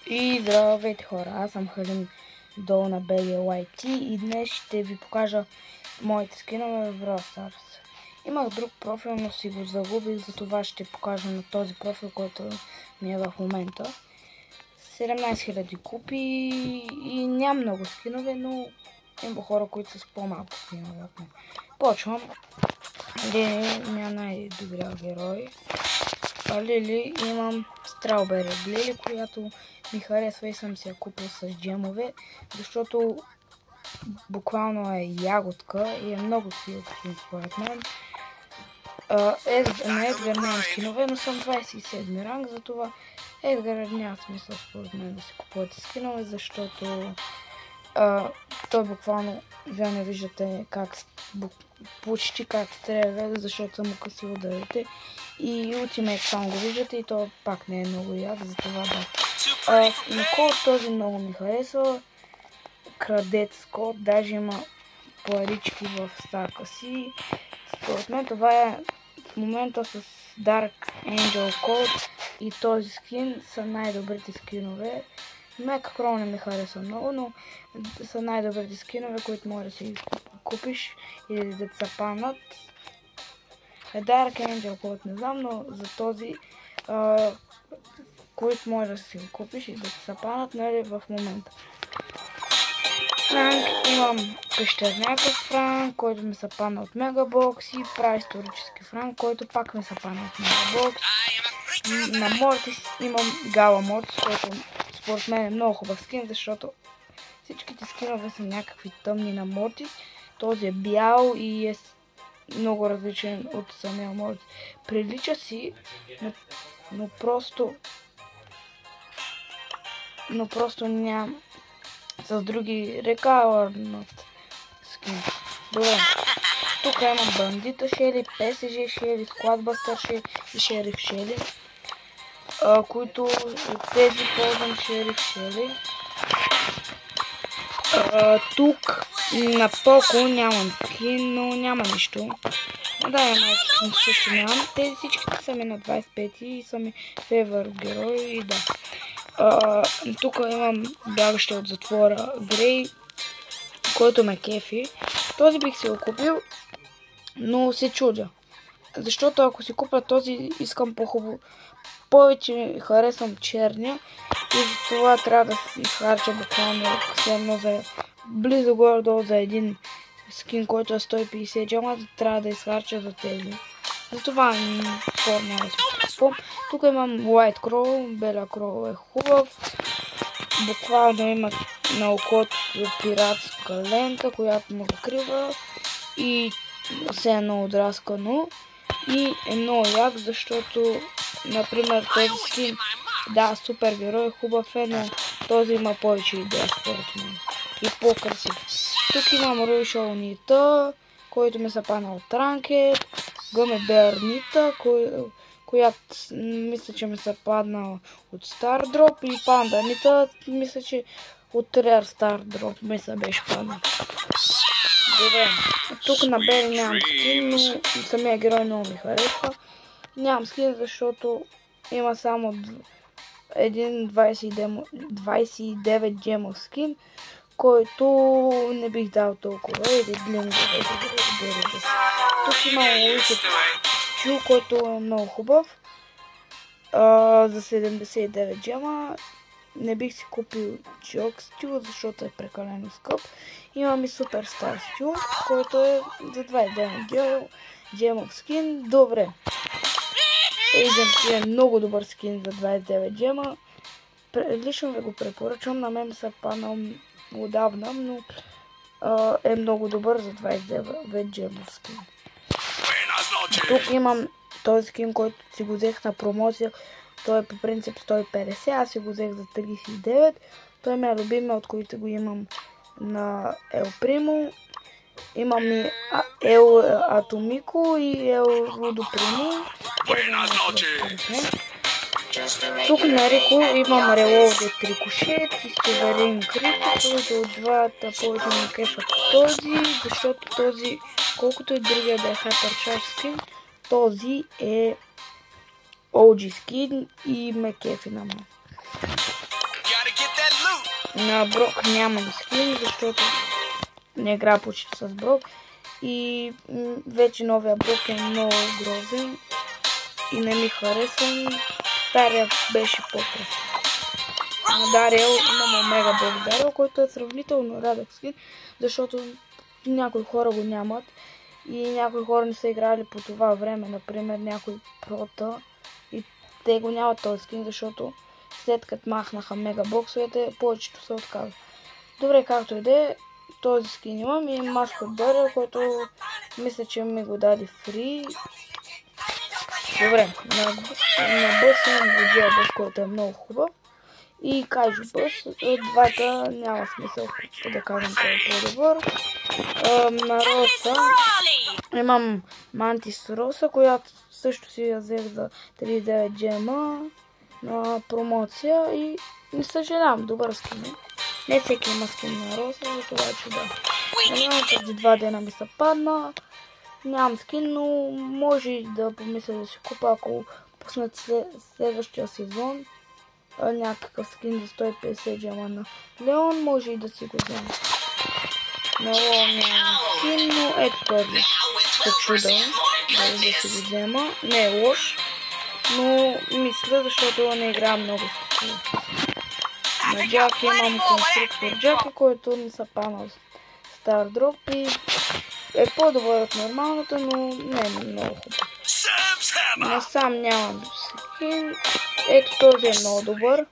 И здравейте хора, аз съм Халим долу на BGYT и днес ще ви покажа моите скинове в Brawl Stars. Имах друг профил, но си го загубих, затова ще покажа на този профил, който ми е в момента. 17 000 купи и няма много скинове, но има хора, които са с по-малко скинове от мен. Почвам. Лили ми е най-добрия герой. Лили имам Strawberry Лили, която ми харесва и съм си я купил с джемове, защото буквално е ягодка и е много силен според мен. На Едгар нямам скинове, но съм 27 ранг, затова Едгар няма смисъл според мен да си купувате скинове, защото той буквално, вие не виждате как почти как стреля, защото са му къси ударите. И ултимейт само го виждате и то пак не е много як, затова да. На код този много ми харесва. Крадец код, даже има парички в стака си. Според мен това е в момента с Dark Angel Code и този скин са най-добрите скинове. Мека Кроу не ми харесва много, но са най-добрите скинове, които може да си купиш или да се паднат. Dark Angel Code не знам, но за този, които може да си купиш и да се паднат, нали, в момента. Франк, имам пещерняка Франк, който ми се падна от Мегабокс и прави исторически Франк, който пак ми се падна от Мегабокс. На Мортис имам Гала Мортис, който според мен е много хубав скин, защото всичките скинове са някакви тъмни на Мортис. Този е бял и е много различен от самия Мортис. Прилича си, но просто няма с други рекалърнат скин. Добре. Тук имам Бандита Шели, ПСЖ Шели, Складбъстър Шели и Шериф Шели, които от тези ползвам Шериф Шели. Тук на Поко нямам скин, но няма нищо. Да, има скин, също нямам. Тези всичките са ми на 25 и са ми фейвър герой и да. Тук имам бягаща от затвора Грей, който ме кефи. Този бих си го купил, но се чудя. Защото ако си купя този, искам по-хубаво. Повече харесвам черния и затова трябва да си изхарча буквално за близо горе-долу за един скин, който е 150 джама, трябва да изхарча за тези. Затова скоро няма да си купувам. Тук имам White Crow, Бела Crow е хубав. Буквално има на окото пиратска лента, която му закрива и все едно отраскано. И е много як, защото, например, този скин, да, супер герой, хубав е, но този има повече идея според мен. И по-красив. Тук имам Руишъл Нита, който ми се падна от Ранкет, Гъме Бер Нита, която мисля, че ми се падна от Стардроп, и Панда Нита, мисля, че от Рер Стардроп ми се беше падна. Добре, тук на Бери нямам скин, но самия герой много ми харесва. Нямам скин, защото има само един 29 джемов скин, който не бих дал толкова, или блин. Тук има Wicked Stew, който е много хубав, за 79 джема. Не бих си купил Jog Stew, защото е прекалено скъп. Имам и Superstar Stew, който е за 29 джемов скин. Добре. Agent е много добър скин за 29 джема. Лично ви го препоръчвам, на мен се паднал отдавна, но е много добър за 29 джемов скин. Тук имам този скин, който си го взех на промоция. Той е по принцип 150, аз си го взех за 39. Той ме е любимия, от които го имам на El Primo. Имам и El Atomico и El Rudo Primo. Тук на Рико имам Reloaded Ricochet и Суверен Крико, който от двата повече ми кефат този, защото този, колкото и другия да е Hypercharge скин, този е OG скин и ме кефи на мен. На Брок нямам скин, защото не игра почти с Брок. И вече новия Брок е много грозен и не ми харесвам. Стария беше по-красив. На Дариел имам Омега Брок Дариел, който е сравнително рядък скин, защото някои хора го нямат и някои хора не са играли по това време, например някои прота, и те го нямат този скин, защото след като махнаха мегабоксовете, повечето се отказва. Добре, както и да е, този скин имам и маскот Дариел, който мисля, че ми го даде фри. Добре, на бъс имам Годжия бъс, който е много хубав. И Кайджу бъс, от двата няма смисъл да кажем кой е по-добър. На Роса имам Мантис Роса, която също си я взех за 39 джема на промоция и не съжалявам, добър скин. Не всеки има скин на Роса, за това че да. Нямам преди 2 дена ми се падна. Нямам скин, но може да помисля да си купа, ако пуснат следващия сезон някакъв скин за 150 джема на Леон, може и да си го взема. На Леон нямам скин, но ето този се чуда да си го взема. Не е лош, но мисля, защото не играя много с това. На Джаки имам конструктор Джаки, който не са панал Стар Дроп и е по-добър от нормалната, но не е много хубав. Насам нямам скин. Ето този е много добър,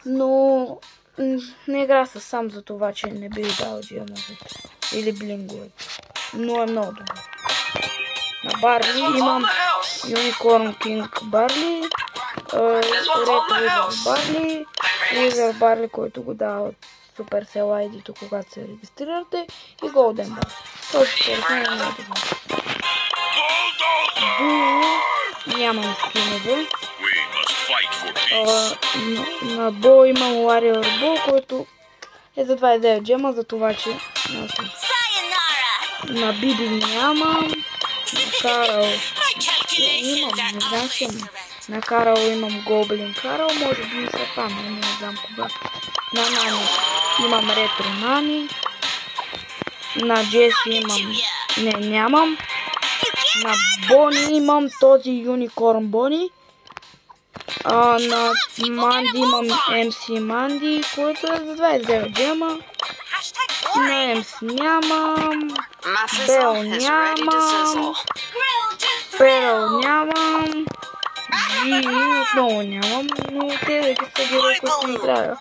но не игра със сам за това, че не бих дал диамантите или блинговете, но е много добър. На Барли имам Unicorn King Барли, Red Wizard Барли, Wizard Барли, който го дава от Supercell ID-то, когато се регистрирате, и Golden Bar. Този според мен е много добър. Нямам скинове. На Бо имам Warrior Бо, който е за 29 джема, за това че на Биби нямам. На Карл имам, не знам си имам. На Карл имам Гоблин Карл, може би не се памня, не знам кога. На Нани имам Ретро Нани. На Джеси имам... Не, нямам. На Бони имам този Unicorn Бони. На Манди имам MC Манди, който е за 29 джема. На МС нямам. Бел нямам. Перъл нямам. Джи отново нямам, но те са герои, които не трябва.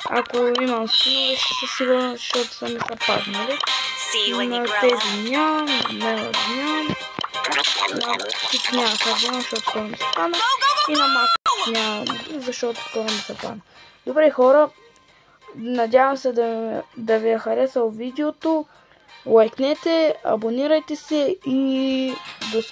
Ако имам скинове, със сигурност, защото са ми са паднали. На тези нямам, на Мелод нямам. На Кик няма как взема, защото скоро ми се падна. И на Мак нямам, защото скоро ми се падна. Добре хора, надявам се да ви е харесало видеото. Лайкнете, абонирайте се и до скоро.